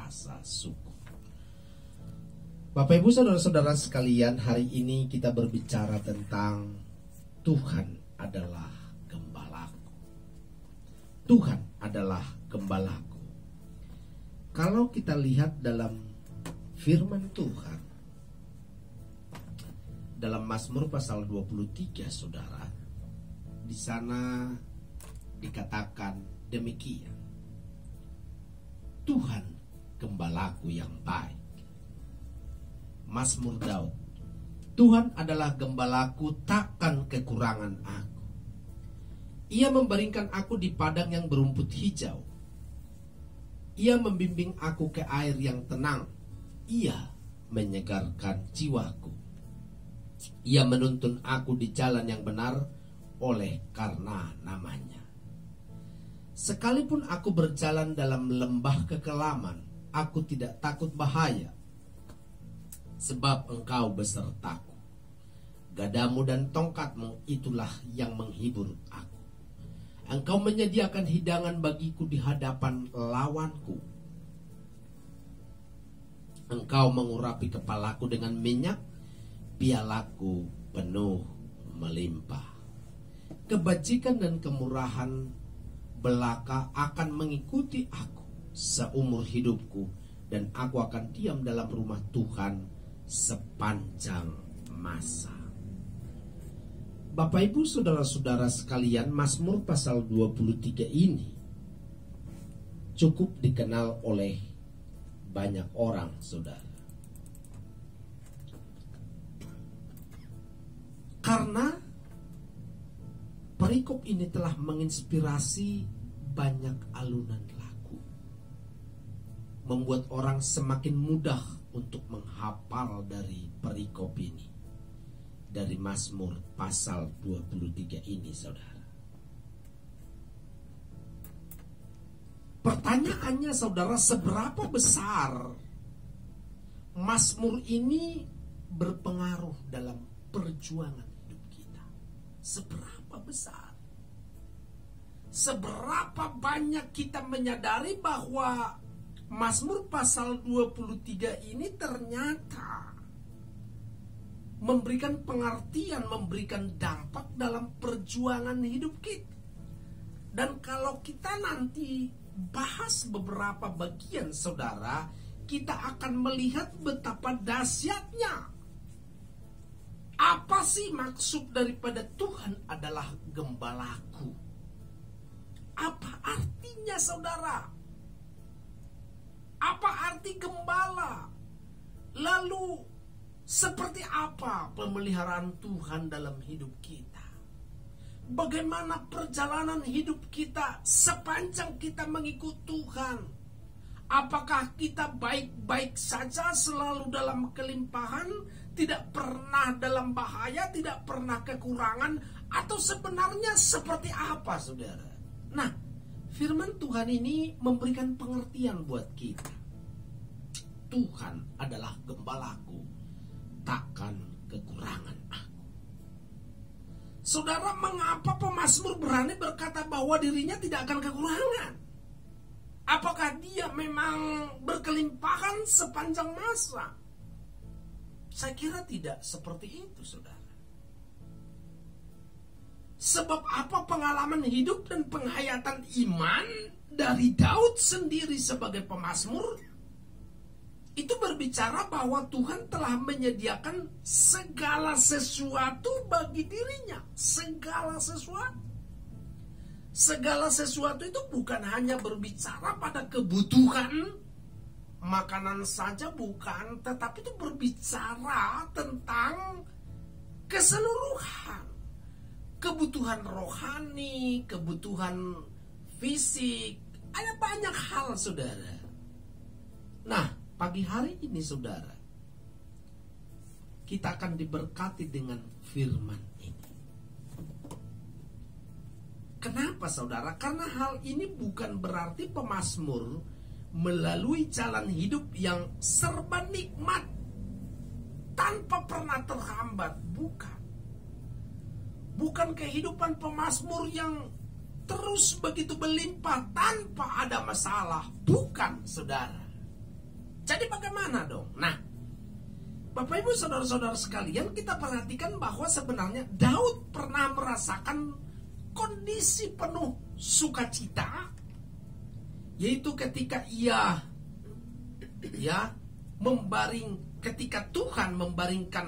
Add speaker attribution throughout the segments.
Speaker 1: rasa syukur. Bapak Ibu saudara-saudara sekalian, hari ini kita berbicara tentang Tuhan adalah gembalaku. Tuhan adalah gembalaku. Kalau kita lihat dalam firman Tuhan, dalam Mazmur pasal 23, saudara, di sana dikatakan demikian. Tuhan gembalaku yang baik. Mazmur Daud. Tuhan adalah gembalaku, takkan kekurangan aku. Ia membaringkan aku di padang yang berumput hijau. Ia membimbing aku ke air yang tenang. Ia menyegarkan jiwaku. Ia menuntun aku di jalan yang benar oleh karena namanya. Sekalipun aku berjalan dalam lembah kekelaman, aku tidak takut bahaya, sebab Engkau besertaku. Gadamu dan tongkatmu itulah yang menghibur aku. Engkau menyediakan hidangan bagiku di hadapan lawanku. Engkau mengurapi kepalaku dengan minyak, pialaku penuh melimpah. Kebajikan dan kemurahan belaka akan mengikuti aku seumur hidupku, dan aku akan diam dalam rumah Tuhan sepanjang masa. Bapak Ibu saudara-saudara sekalian, Mazmur pasal 23 ini cukup dikenal oleh banyak orang, saudara. Karena perikop ini telah menginspirasi banyak alunan lagu, membuat orang semakin mudah untuk menghafal dari perikop ini, dari Mazmur pasal 23 ini, saudara. Pertanyaannya, saudara, seberapa besar Mazmur ini berpengaruh dalam perjuangan hidup kita? Seberapa besar? Seberapa banyak kita menyadari bahwa Mazmur pasal 23 ini ternyata memberikan pengertian, memberikan dampak dalam perjuangan hidup kita. Dan kalau kita nanti bahas beberapa bagian, saudara, kita akan melihat betapa dahsyatnya. Apa sih maksud daripada Tuhan adalah gembalaku? Apa artinya, saudara? Apa arti gembala? Lalu seperti apa pemeliharaan Tuhan dalam hidup kita? Bagaimana perjalanan hidup kita sepanjang kita mengikut Tuhan? Apakah kita baik-baik saja, selalu dalam kelimpahan, tidak pernah dalam bahaya, tidak pernah kekurangan, atau sebenarnya seperti apa, saudara? Nah, firman Tuhan ini memberikan pengertian buat kita. Tuhan adalah gembalaku, takkan kekurangan aku. Saudara, mengapa pemazmur berani berkata bahwa dirinya tidak akan kekurangan? Apakah dia memang berkelimpahan sepanjang masa? Saya kira tidak seperti itu, saudara. Sebab apa pengalaman hidup dan penghayatan iman dari Daud sendiri sebagai pemazmur itu berbicara bahwa Tuhan telah menyediakan segala sesuatu bagi dirinya. Segala sesuatu. Segala sesuatu itu bukan hanya berbicara pada kebutuhan makanan saja, bukan, tetapi itu berbicara tentang keseluruhan. Kebutuhan rohani, kebutuhan fisik, ada banyak hal, saudara. Nah, pagi hari ini, saudara, kita akan diberkati dengan firman ini. Kenapa, saudara? Karena hal ini bukan berarti pemazmur melalui jalan hidup yang serba nikmat tanpa pernah terhambat. Bukan kehidupan pemazmur yang terus begitu berlimpah tanpa ada masalah. Bukan, saudara. Jadi bagaimana dong? Nah, Bapak Ibu saudara-saudara sekalian, kita perhatikan bahwa sebenarnya Daud pernah merasakan kondisi penuh sukacita, yaitu ketika ketika Tuhan membaringkan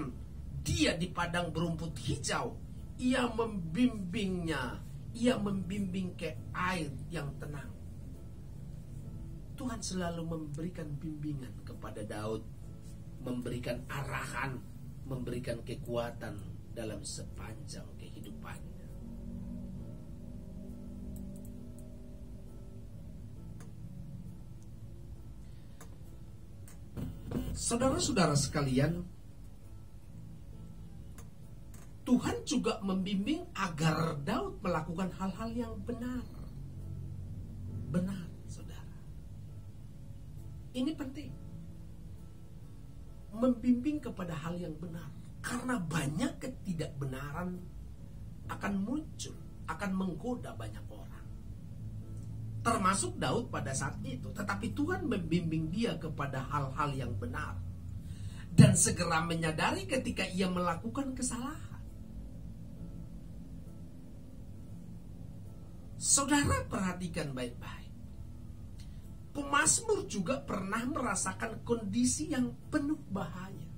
Speaker 1: dia di padang berumput hijau, ia membimbingnya, ia membimbing ke air yang tenang. Tuhan selalu memberikan bimbingan kepada Daud, memberikan arahan, memberikan kekuatan dalam sepanjang kehidupannya. Saudara-saudara sekalian, Tuhan juga membimbing agar Daud melakukan hal-hal yang benar. Benar, saudara. Ini penting. Membimbing kepada hal yang benar. Karena banyak ketidakbenaran akan muncul, akan menggoda banyak orang. Termasuk Daud pada saat itu. Tetapi Tuhan membimbing dia kepada hal-hal yang benar. Dan segera menyadari ketika ia melakukan kesalahan. Saudara perhatikan baik-baik. Pemazmur juga pernah merasakan kondisi yang penuh bahaya.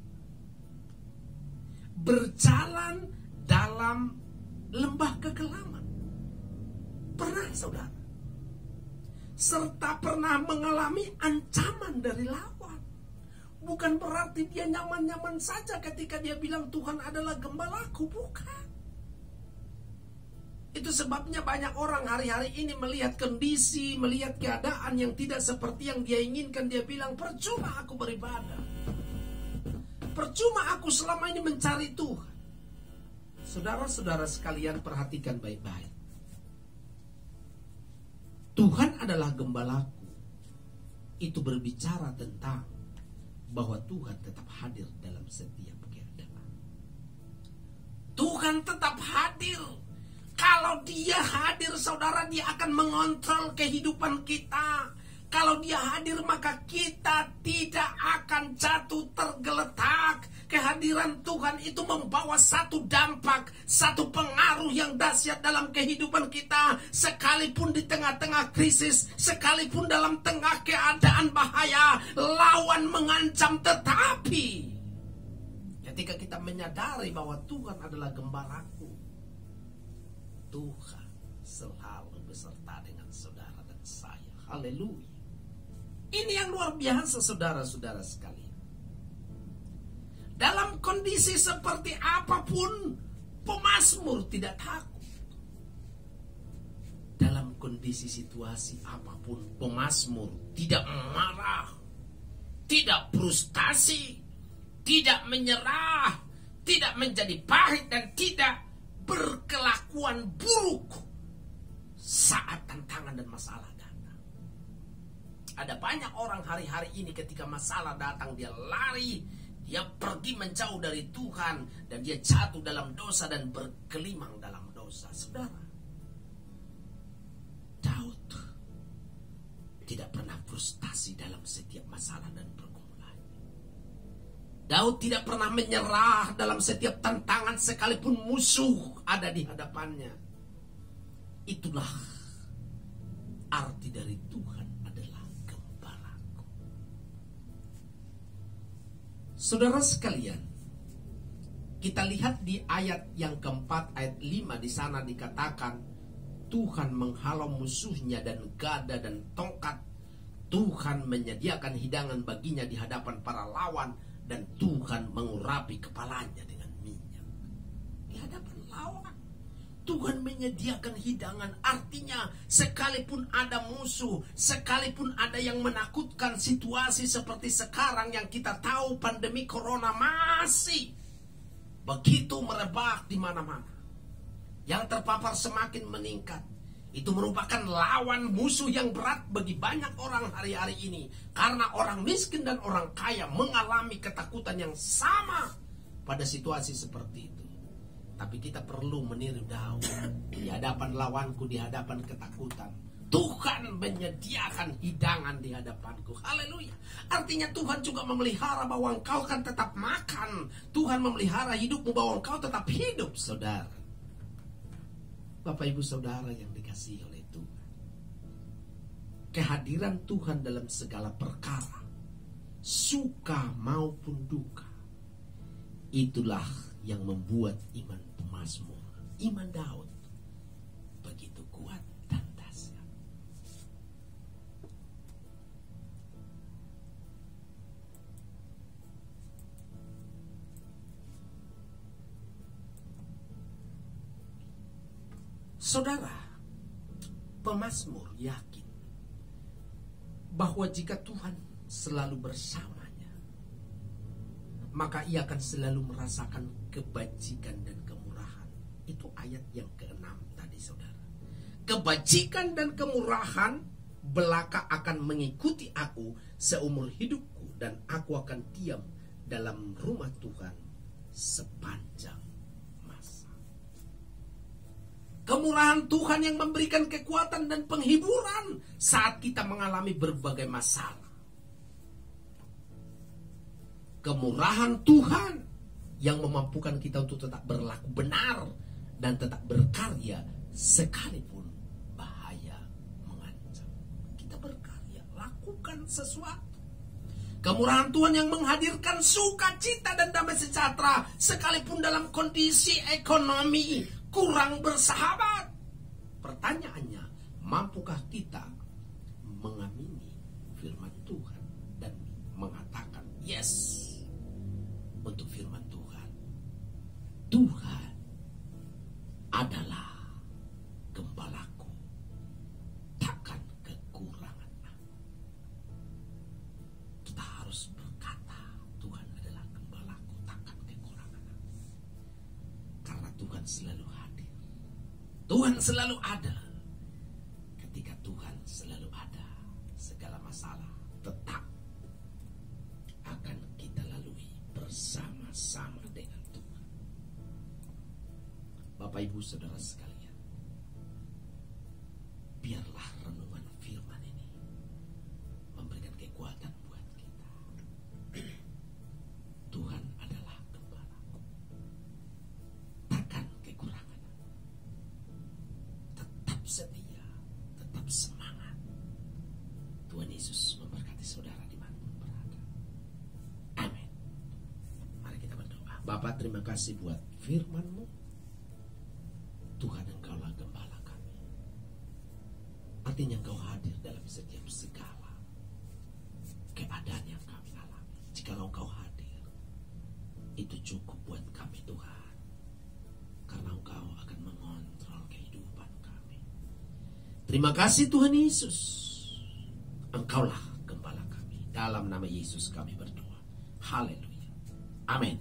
Speaker 1: Berjalan dalam lembah kekelaman. Pernah, saudara. Serta pernah mengalami ancaman dari lawan. Bukan berarti dia nyaman-nyaman saja ketika dia bilang Tuhan adalah gembalaku. Bukan. Itu sebabnya banyak orang hari-hari ini melihat kondisi, melihat keadaan yang tidak seperti yang dia inginkan. Dia bilang, percuma aku beribadah. Percuma aku selama ini mencari Tuhan. Saudara-saudara sekalian, perhatikan baik-baik. Tuhan adalah gembalaku. Itu berbicara tentang bahwa Tuhan tetap hadir dalam setiap keadaan. Tuhan tetap hadir. Kalau dia hadir, saudara, dia akan mengontrol kehidupan kita. Kalau dia hadir, maka kita tidak akan jatuh tergeletak. Kehadiran Tuhan itu membawa satu dampak, satu pengaruh yang dahsyat dalam kehidupan kita. Sekalipun di tengah-tengah krisis, sekalipun dalam tengah keadaan bahaya, lawan mengancam, tetapi ketika kita menyadari bahwa Tuhan adalah gembalaku, Tuhan selalu beserta dengan saudara dan saya. Haleluya. Ini yang luar biasa, saudara-saudara sekalian. Dalam kondisi seperti apapun, pemazmur tidak takut. Dalam kondisi situasi apapun, pemazmur tidak marah, tidak frustasi, tidak menyerah, tidak menjadi pahit, dan tidak berkelakuan buruk saat tantangan dan masalah datang. Ada banyak orang hari-hari ini ketika masalah datang, dia lari, dia pergi menjauh dari Tuhan, dan dia jatuh dalam dosa dan berkelimang dalam dosa. Saudara, Daud tidak pernah frustasi dalam setiap masalah dan pergumulan. Daud tidak pernah menyerah dalam setiap tantangan sekalipun musuh ada di hadapannya. Itulah arti dari Tuhan adalah gembalaku. Saudara sekalian, kita lihat di ayat yang keempat, ayat 5, di sana dikatakan Tuhan menghalau musuhnya dan gada dan tongkat. Tuhan menyediakan hidangan baginya di hadapan para lawan, dan Tuhan mengurapi kepalanya dengan minyak. Di hadapan lawan, Tuhan menyediakan hidangan. Artinya sekalipun ada musuh, sekalipun ada yang menakutkan, situasi seperti sekarang yang kita tahu pandemi corona masih begitu merebak di mana-mana, yang terpapar semakin meningkat. Itu merupakan lawan musuh yang berat bagi banyak orang hari-hari ini. Karena orang miskin dan orang kaya mengalami ketakutan yang sama pada situasi seperti itu. Tapi kita perlu meniru Daud. Di hadapan lawanku, di hadapan ketakutan, Tuhan menyediakan hidangan di hadapanku. Haleluya. Artinya Tuhan juga memelihara bahwa engkau akan tetap makan. Tuhan memelihara hidupmu bahwa engkau tetap hidup, saudara. Bapak ibu saudara yang dikasihi oleh Tuhan, kehadiran Tuhan dalam segala perkara, suka maupun duka, itulah yang membuat iman pemazmur, iman Daud begitu kuat dan dahsyat. Saudara, pemazmur yakin bahwa jika Tuhan selalu bersamanya, maka ia akan selalu merasakan kebajikan dan kemurahan. Itu ayat yang ke-6 tadi, saudara. Kebajikan dan kemurahan belaka akan mengikuti aku seumur hidupku, dan aku akan diam dalam rumah Tuhan sepanjang masa. Kemurahan Tuhan yang memberikan kekuatan dan penghiburan saat kita mengalami berbagai masalah. Kemurahan Tuhan yang memampukan kita untuk tetap berlaku benar dan tetap berkarya sekalipun bahaya mengancam. Kita berkarya, lakukan sesuatu. Kemurahan Tuhan yang menghadirkan sukacita dan damai sejahtera sekalipun dalam kondisi ekonomi kurang bersahabat. Pertanyaannya, mampukah kita mengamini firman Tuhan dan mengatakan yes untuk firman Tuhan? Tuhan adalah gembalaku, takkan kekurangan aku. Kita harus berkata, Tuhan adalah gembalaku, takkan kekurangan aku. Karena Tuhan selalu hadir, Tuhan selalu ada. Ketika Tuhan selalu ada, segala masalah tetap akan kita lalui bersama-sama dengan Tuhan. Bapak ibu saudara sekalian, biarlah renungan firman ini memberikan kekuatan buat kita. Tuhan adalah gembalaku, takkan kekurangan. Tetap setia, tetap semangat. Tuhan Yesus memberkati saudara dimanapun berada. Amin. Mari kita berdoa. Bapa, terima kasih buat firman-Mu. Tuhan, Engkaulah gembala kami. Artinya Engkau hadir dalam setiap segala keadaan yang kami alami. Jikalau Engkau hadir, itu cukup buat kami, Tuhan. Karena Engkau akan mengontrol kehidupan kami. Terima kasih Tuhan Yesus. Engkaulah gembala kami. Dalam nama Yesus kami berdoa. Haleluya. Amin.